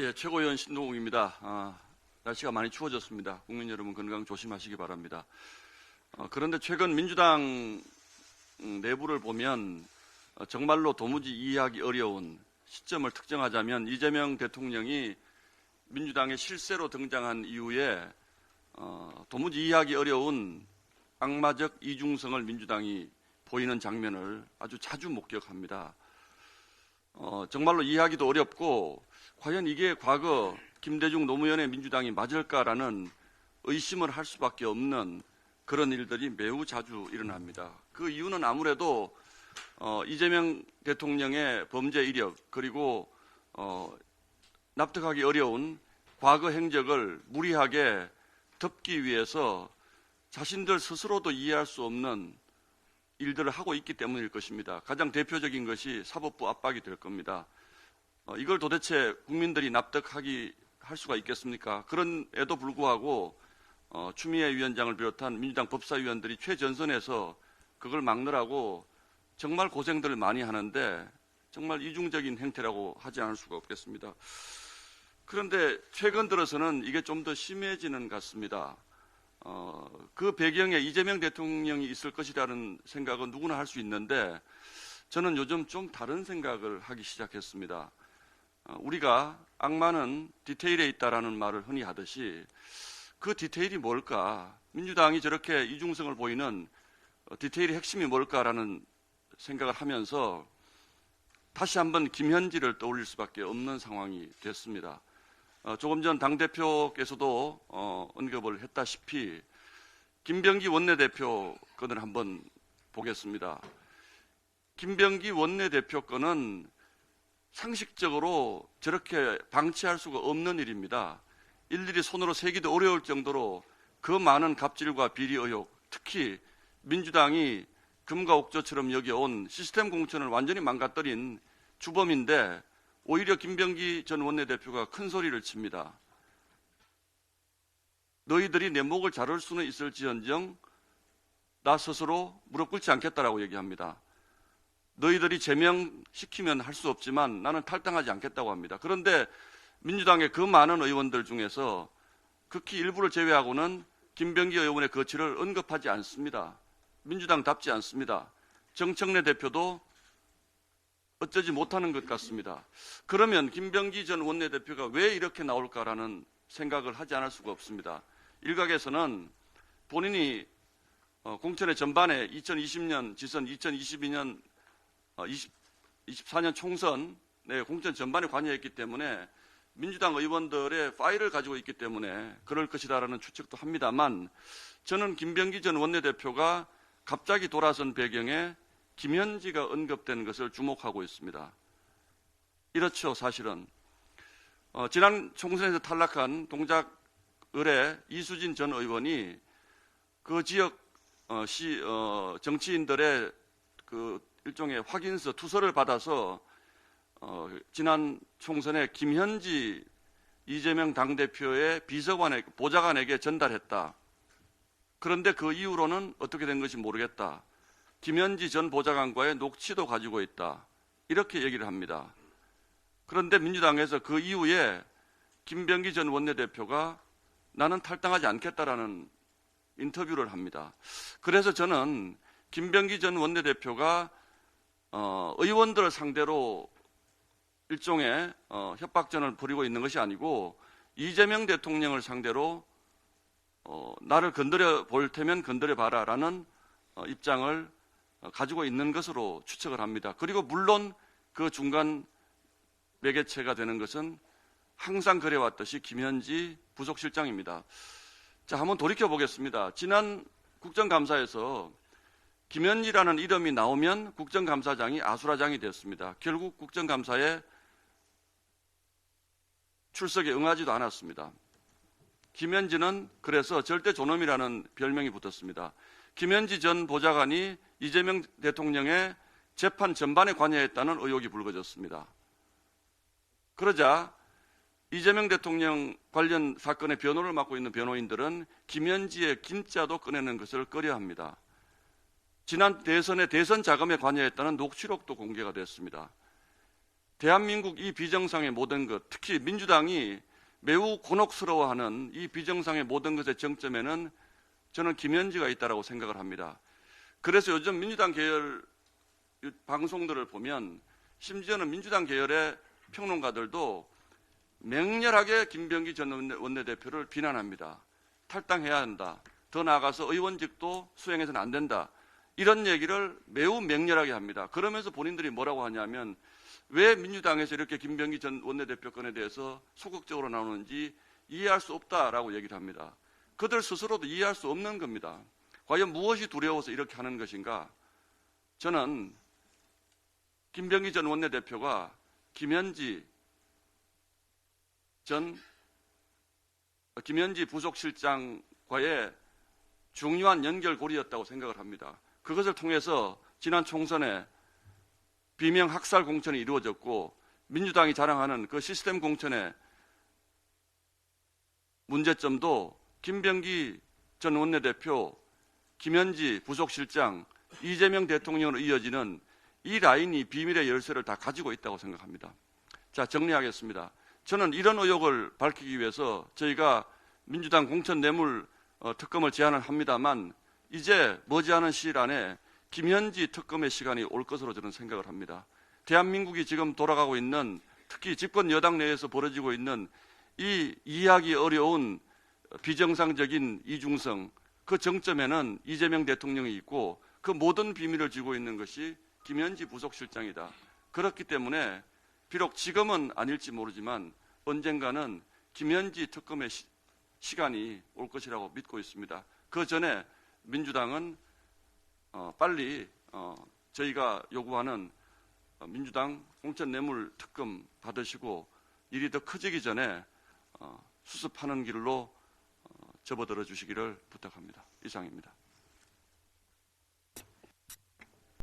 예, 최고위원 신동욱입니다. 날씨가 많이 추워졌습니다. 국민 여러분 건강 조심하시기 바랍니다. 그런데 최근 민주당 내부를 보면 정말로 도무지 이해하기 어려운 시점을 특정하자면 이재명 대통령이 민주당의 실세로 등장한 이후에 도무지 이해하기 어려운 악마적 이중성을 민주당이 보이는 장면을 아주 자주 목격합니다. 정말로 이해하기도 어렵고 과연 이게 과거 김대중 노무현의 민주당이 맞을까라는 의심을 할 수밖에 없는 그런 일들이 매우 자주 일어납니다. 그 이유는 아무래도 이재명 대통령의 범죄 이력 그리고 납득하기 어려운 과거 행적을 무리하게 덮기 위해서 자신들 스스로도 이해할 수 없는 일들을 하고 있기 때문일 것입니다. 가장 대표적인 것이 사법부 압박이 될 겁니다. 이걸 도대체 국민들이 할 수가 있겠습니까? 그런에도 불구하고 추미애 위원장을 비롯한 민주당 법사위원들이 최전선에서 그걸 막느라고 정말 고생들을 많이 하는데 정말 이중적인 행태라고 하지 않을 수가 없겠습니다. 그런데 최근 들어서는 이게 좀 더 심해지는 것 같습니다. 그 배경에 이재명 대통령이 있을 것이라는 생각은 누구나 할 수 있는데 저는 요즘 좀 다른 생각을 하기 시작했습니다. 우리가 악마는 디테일에 있다라는 말을 흔히 하듯이 그 디테일이 뭘까? 민주당이 저렇게 이중성을 보이는 디테일의 핵심이 뭘까라는 생각을 하면서 다시 한번 김현지를 떠올릴 수밖에 없는 상황이 됐습니다. 조금 전 당대표께서도 언급을 했다시피 김병기 원내대표 건을 한번 보겠습니다. 김병기 원내대표 건은 상식적으로 저렇게 방치할 수가 없는 일입니다. 일일이 손으로 세기도 어려울 정도로 그 많은 갑질과 비리 의혹, 특히 민주당이 금과 옥조처럼 여겨온 시스템 공천을 완전히 망가뜨린 주범인데 오히려 김병기 전 원내대표가 큰 소리를 칩니다. 너희들이 내 목을 자를 수는 있을지언정 나 스스로 무릎 꿇지 않겠다라고 얘기합니다. 너희들이 제명시키면 할 수 없지만 나는 탈당하지 않겠다고 합니다. 그런데 민주당의 그 많은 의원들 중에서 극히 일부를 제외하고는 김병기 의원의 거취를 언급하지 않습니다. 민주당답지 않습니다. 정청래 대표도 어쩌지 못하는 것 같습니다. 그러면 김병기 전 원내대표가 왜 이렇게 나올까라는 생각을 하지 않을 수가 없습니다. 일각에서는 본인이 공천의 전반에 2020년 지선, 2022년 24년 총선 공천 전반에 관여했기 때문에 민주당 의원들의 파일을 가지고 있기 때문에 그럴 것이다라는 추측도 합니다만 저는 김병기 전 원내대표가 갑자기 돌아선 배경에 김현지가 언급된 것을 주목하고 있습니다. 이렇죠, 사실은. 지난 총선에서 탈락한 동작을의 이수진 전 의원이 그 지역 정치인들의 그 일종의 확인서, 투서를 받아서 지난 총선에 김현지 이재명 당대표의 보좌관에게 전달했다. 그런데 그 이후로는 어떻게 된 것인지 모르겠다. 김현지 전 보좌관과의 녹취도 가지고 있다. 이렇게 얘기를 합니다. 그런데 민주당에서 그 이후에 김병기 전 원내대표가 나는 탈당하지 않겠다라는 인터뷰를 합니다. 그래서 저는 김병기 전 원내대표가 의원들을 상대로 일종의 협박전을 벌이고 있는 것이 아니고 이재명 대통령을 상대로 나를 건드려 볼 테면 건드려 봐라라는 입장을 가지고 있는 것으로 추측을 합니다. 그리고 물론 그 중간 매개체가 되는 것은 항상 그래왔듯이 김현지 부속실장입니다. 자, 한번 돌이켜 보겠습니다. 지난 국정감사에서 김현지라는 이름이 나오면 국정감사장이 아수라장이 됐습니다. 결국 국정감사에 출석에 응하지도 않았습니다. 김현지는 그래서 절대 존엄이라는 별명이 붙었습니다. 김현지 전 보좌관이 이재명 대통령의 재판 전반에 관여했다는 의혹이 불거졌습니다. 그러자 이재명 대통령 관련 사건의 변호를 맡고 있는 변호인들은 김현지의 김자도 꺼내는 것을 꺼려합니다. 지난 대선의 대선 자금에 관여했다는 녹취록도 공개가 됐습니다. 대한민국 이 비정상의 모든 것, 특히 민주당이 매우 곤혹스러워하는 이 비정상의 모든 것의 정점에는 저는 김현지가 있다고 생각을 합니다. 그래서 요즘 민주당 계열 방송들을 보면 심지어는 민주당 계열의 평론가들도 맹렬하게 김병기 전 원내대표를 비난합니다. 탈당해야 한다. 더 나아가서 의원직도 수행해서는 안 된다. 이런 얘기를 매우 맹렬하게 합니다. 그러면서 본인들이 뭐라고 하냐면 왜 민주당에서 이렇게 김병기 전 원내대표 건에 대해서 소극적으로 나오는지 이해할 수 없다라고 얘기를 합니다. 그들 스스로도 이해할 수 없는 겁니다. 과연 무엇이 두려워서 이렇게 하는 것인가? 저는 김병기 전 원내대표가 김현지 부속실장과의 중요한 연결고리였다고 생각을 합니다. 그것을 통해서 지난 총선에 비명 학살 공천이 이루어졌고 민주당이 자랑하는 그 시스템 공천의 문제점도 김병기 전 원내대표, 김현지 부속실장, 이재명 대통령으로 이어지는 이 라인이 비밀의 열쇠를 다 가지고 있다고 생각합니다. 자, 정리하겠습니다. 저는 이런 의혹을 밝히기 위해서 저희가 민주당 공천 뇌물 특검을 제안을 합니다만 이제 머지않은 시일 안에 김현지 특검의 시간이 올 것으로 저는 생각을 합니다. 대한민국이 지금 돌아가고 있는 특히 집권 여당 내에서 벌어지고 있는 이 이해하기 어려운 비정상적인 이중성, 그 정점에는 이재명 대통령이 있고 그 모든 비밀을 쥐고 있는 것이 김현지 부속실장이다. 그렇기 때문에 비록 지금은 아닐지 모르지만 언젠가는 김현지 특검의 시간이 올 것이라고 믿고 있습니다. 그 전에 민주당은 빨리 저희가 요구하는 민주당 공천 뇌물 특검 받으시고 일이 더 커지기 전에 수습하는 길로 접어들어 주시기를 부탁합니다. 이상입니다.